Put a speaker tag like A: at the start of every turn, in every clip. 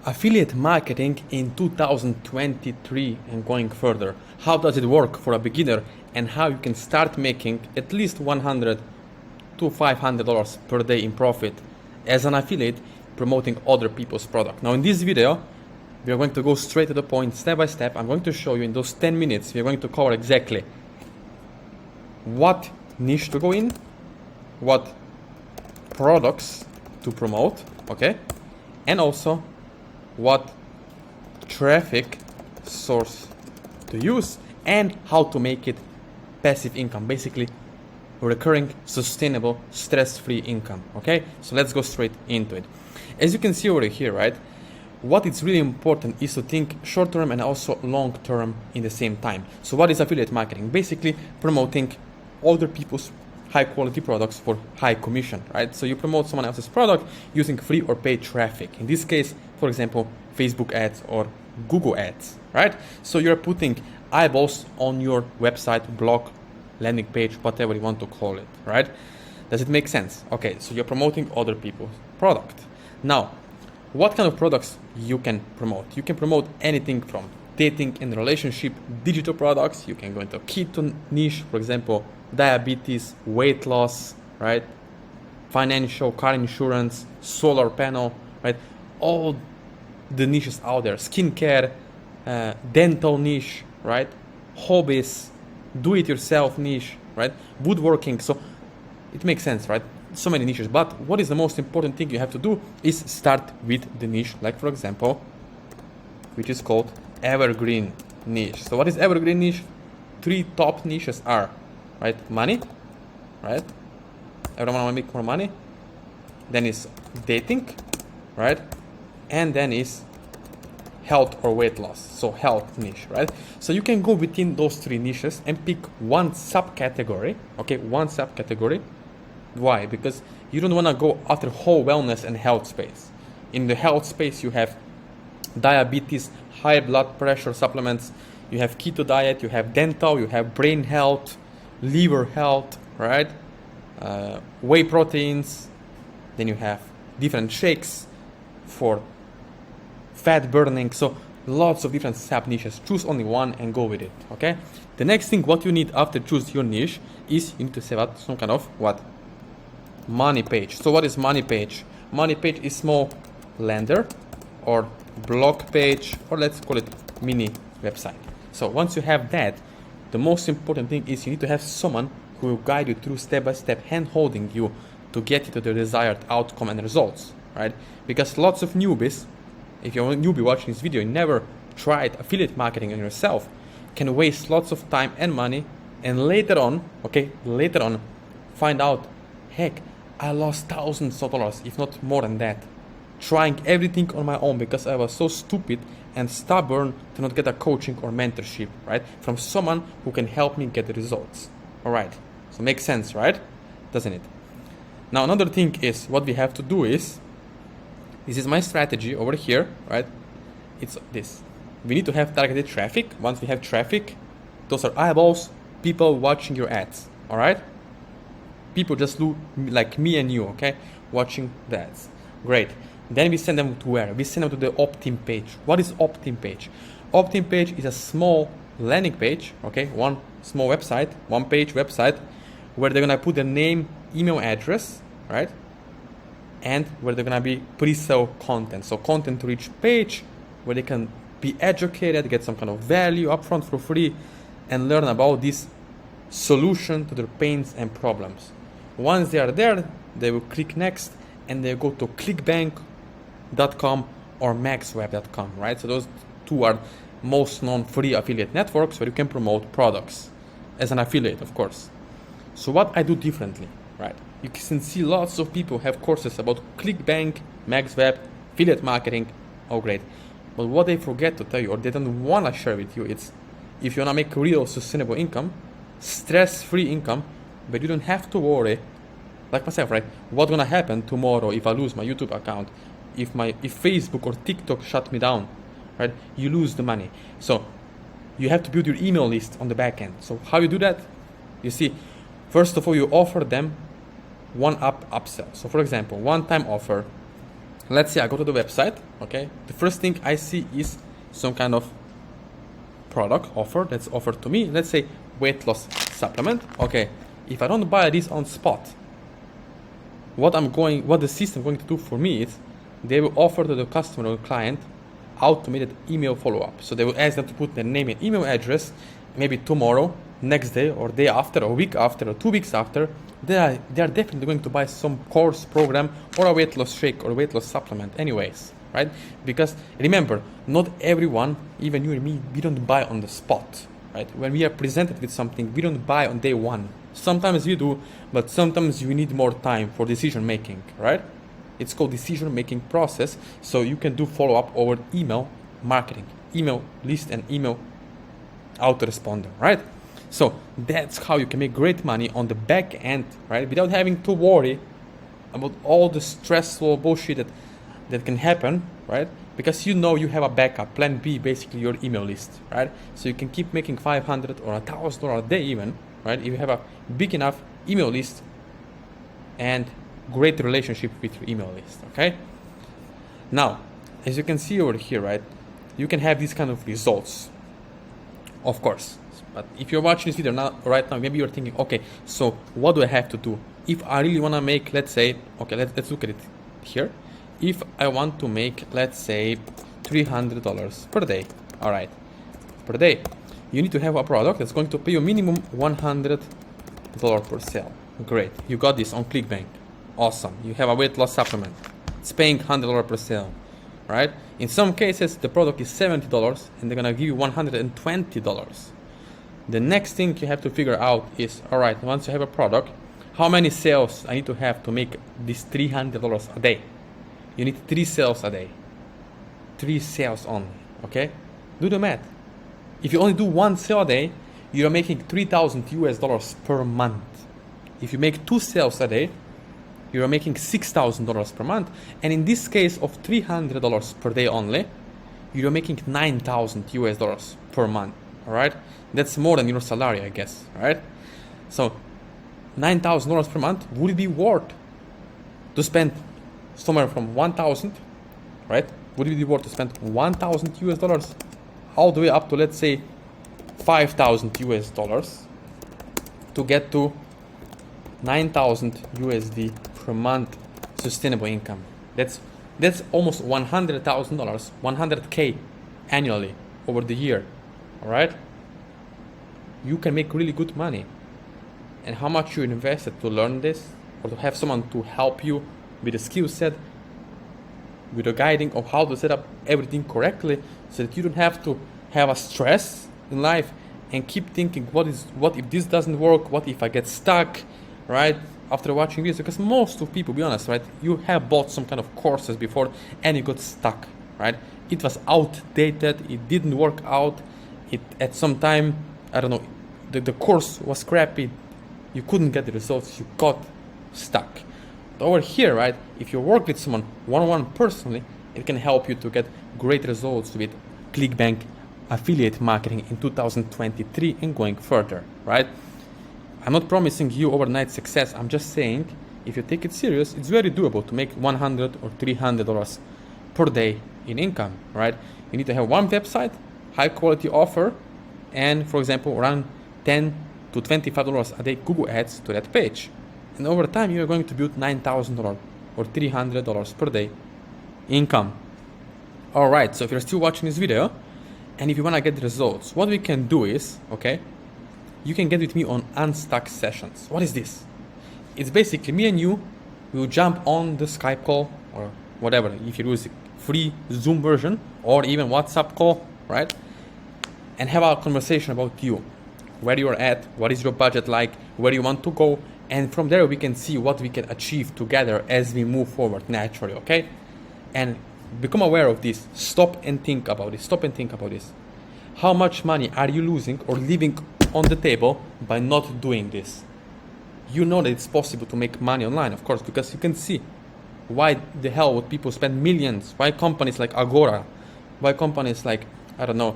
A: Affiliate marketing in 2023 and going further. How does it work for a beginner and how you can start making at least $100 to $500 per day in profit as an affiliate promoting other people's product. Now in this video, we are going to go straight to the point, step by step. I'm going to show you in those 10 minutes, we are going to cover exactly what niche to go in, what products to promote, okay? And also what traffic source to use and how to make it passive income, basically recurring, sustainable, stress-free income, okay? So let's go straight into it. As you can see over here, right, what is really important is to think short-term and also long-term in the same time. So what is affiliate marketing? Basically promoting other people's high-quality products for high commission, right? So you promote someone else's product using free or paid traffic. In this case, for example, Facebook ads or Google ads, right? So you're putting eyeballs on your website, blog, landing page, whatever you want to call it, right? Does it make sense? Okay, so you're promoting other people's product. Now, what kind of products you can promote? You can promote anything from dating and relationship, digital products. You can go into keto niche, for example, diabetes, weight loss, right? Financial, car insurance, solar panel, right? All the niches out there, skincare, dental niche, right? Hobbies, do-it-yourself niche, right? Woodworking. So it makes sense, right? So many niches. But what is the most important thing you have to do is start with the niche, like for example, which is called evergreen niche. So what is evergreen niche? 3 top niches are, right? Money, right? Everyone want to make more money. Then is dating, right? And then is health or weight loss. So health niche, right? So you can go within those 3 niches and pick one subcategory, okay? One subcategory. Why? Because you don't want to go after whole wellness and health space. In the health space, you have diabetes, high blood pressure supplements, you have keto diet, you have dental, you have brain health, liver health, right? Whey proteins, then you have different shakes for fat burning. So lots of different sub niches. Choose only one and go with it, okay? The next thing what you need after choose your niche is you need to set up some kind of what? Money page. So what is money page? Money page is small lander or blog page, or let's call it mini website. So once you have that, the most important thing is you need to have someone who will guide you through step-by-step, hand-holding you to get you to the desired outcome and results, right? Because lots of newbies, if you're a newbie watching this video, you never tried affiliate marketing on yourself, can waste lots of time and money, and later on, find out, heck, I lost thousands of dollars, if not more than that, trying everything on my own because I was so stupid and stubborn to not get a coaching or mentorship, right? From someone who can help me get the results. All right, so makes sense, right? Doesn't it? Now, another thing is what we have to do is, this is my strategy over here, right? It's this. We need to have targeted traffic. Once we have traffic, those are eyeballs, people watching your ads, all right? People just look like me and you, okay? Watching the ads. Great. Then we send them to where? We send them to the opt-in page. What is opt-in page? Opt-in page is a small landing page, okay? One small website, one page website, where they're gonna put their name, email address, right? And where they're gonna be pre-sale content. So content to each page where they can be educated, get some kind of value upfront for free, and learn about this solution to their pains and problems. Once they are there, they will click next and they go to clickbank.com or maxweb.com, right? So those 2 are most known free affiliate networks where you can promote products as an affiliate, of course. So what I do differently, right? You can see lots of people have courses about ClickBank, MaxWeb, affiliate marketing. Oh, great. But what they forget to tell you, or they don't want to share with you, it's if you want to make real sustainable income, stress-free income, but you don't have to worry, like myself, right? What's gonna happen tomorrow if I lose my YouTube account, if Facebook or TikTok shut me down, right? You lose the money. So you have to build your email list on the back end. So how you do that? You see, first of all, you offer them one upsell. So for example, one-time offer, let's say I go to the website, okay? The first thing I see is some kind of product offer that's offered to me. Let's say weight loss supplement. Okay, if I don't buy this on spot, what the system going to do for me is they will offer to the customer or client automated email follow-up. So they will ask them to put their name and email address. Maybe tomorrow, next day, or day after, or week after, or 2 weeks after, they are definitely going to buy some course, program, or a weight loss shake or weight loss supplement anyways, right? Because remember, not everyone, even you and me, we don't buy on the spot, right? When we are presented with something, we don't buy on day one. Sometimes you do, but sometimes you need more time for decision making, right? It's called decision making process. So you can do follow up over email marketing, email list, and email autoresponder, right? So that's how you can make great money on the back end, right? Without having to worry about all the stressful bullshit that can happen, right? Because you know you have a backup, plan B, basically your email list, right? So you can keep making $500 or $1,000 a day even, right? If you have a big enough email list and great relationship with your email list, okay? Now, as you can see over here, right? You can have these kind of results, of course. But if you're watching this video right now, maybe you're thinking, okay, so what do I have to do? If I really want to make, let's say, okay, let's look at it here. If I want to make, let's say, $300 per day, all right, per day, you need to have a product that's going to pay you minimum $100 per sale. Great, you got this on ClickBank. Awesome, you have a weight loss supplement. It's paying $100 per sale, right? In some cases, the product is $70 and they're gonna give you $120. The next thing you have to figure out is, all right, once you have a product, how many sales I need to have to make this $300 a day? You need 3 sales a day. 3 sales only, okay? Do the math. If you only do 1 sale a day, you're making $3,000 per month. If you make 2 sales a day, you're making $6,000 per month. And in this case of $300 per day only, you're making $9,000 per month, all right? That's more than your salary, I guess, right? So $9,000 per month, would it be worth to spend somewhere from 1,000, right? Would it be worth to spend $1,000 all the way up to, let's say, $5,000 to get to 9,000 USD per month sustainable income? That's almost $100,000, 100K annually over the year, all right? You can make really good money. And how much you invested to learn this, or to have someone to help you with a skill set, with a guiding of how to set up everything correctly, so that you don't have to have a stress in life and keep thinking, what if this doesn't work? What if I get stuck, right? After watching this, because most of people, be honest, right? You have bought some kind of courses before and you got stuck, right? It was outdated. It didn't work out. It at some time, I don't know, the course was crappy. You couldn't get the results. You got stuck. But over here, right? If you work with someone one-on-one personally, it can help you to get great results with ClickBank affiliate marketing in 2023 and going further, right? I'm not promising you overnight success. I'm just saying, if you take it serious, it's very doable to make $100 or $300 per day in income, right? You need to have one website, high quality offer, and for example, run $10 to $25 a day Google ads to that page. And over time, you're going to build $9,000 or $300 per day income. All right, so if you're still watching this video, and if you want to get results, what we can do is, okay, you can get with me on Unstuck Sessions. What is this? It's basically me and you will jump on the Skype call or whatever, if you use free Zoom version or even WhatsApp call, right? And have a conversation about you, where you're at, what is your budget like, where you want to go, and from there we can see what we can achieve together as we move forward naturally, okay? And become aware of this. Stop and think about this. Stop and think about this. How much money are you losing or leaving on the table by not doing this? You know that it's possible to make money online, of course, because you can see why the hell would people spend millions? Why companies like Agora? Why companies like, I don't know,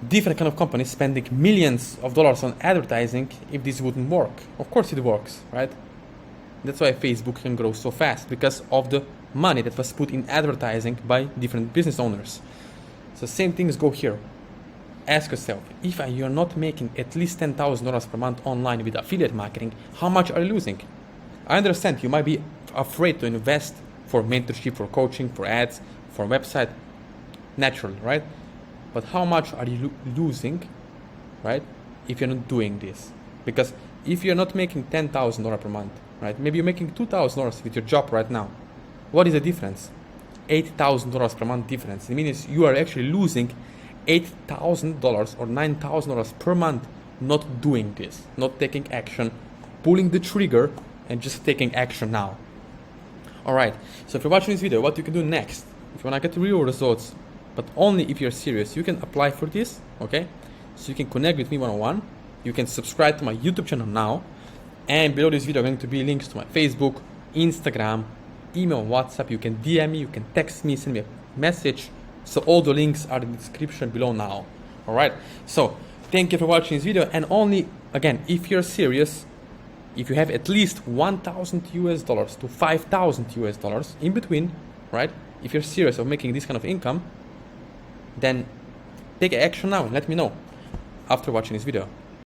A: different kind of companies spending millions of dollars on advertising if this wouldn't work? Of course it works, right? That's why Facebook can grow so fast, because of the money that was put in advertising by different business owners. So same things go here. Ask yourself, if you're not making at least $10,000 per month online with affiliate marketing, how much are you losing? I understand you might be afraid to invest for mentorship, for coaching, for ads, for website, naturally, right? But how much are you losing, right, if you're not doing this? Because if you're not making $10,000 per month, right, maybe you're making $2,000 with your job right now. What is the difference? $8,000 per month difference. It means you are actually losing $8,000 or $9,000 per month not doing this, not taking action, pulling the trigger and just taking action now. Alright, so if you're watching this video, what you can do next, if you want to get real results, but only if you're serious, you can apply for this, okay? So you can connect with me one-on-one, you can subscribe to my YouTube channel now, and below this video are going to be links to my Facebook, Instagram, email, WhatsApp. You can DM me, you can text me, send me a message. So all the links are in the description below now. Alright, so thank you for watching this video, and only, again, if you're serious, if you have at least $1,000 to $5,000 in between, right? If you're serious of making this kind of income, then take action now and let me know after watching this video.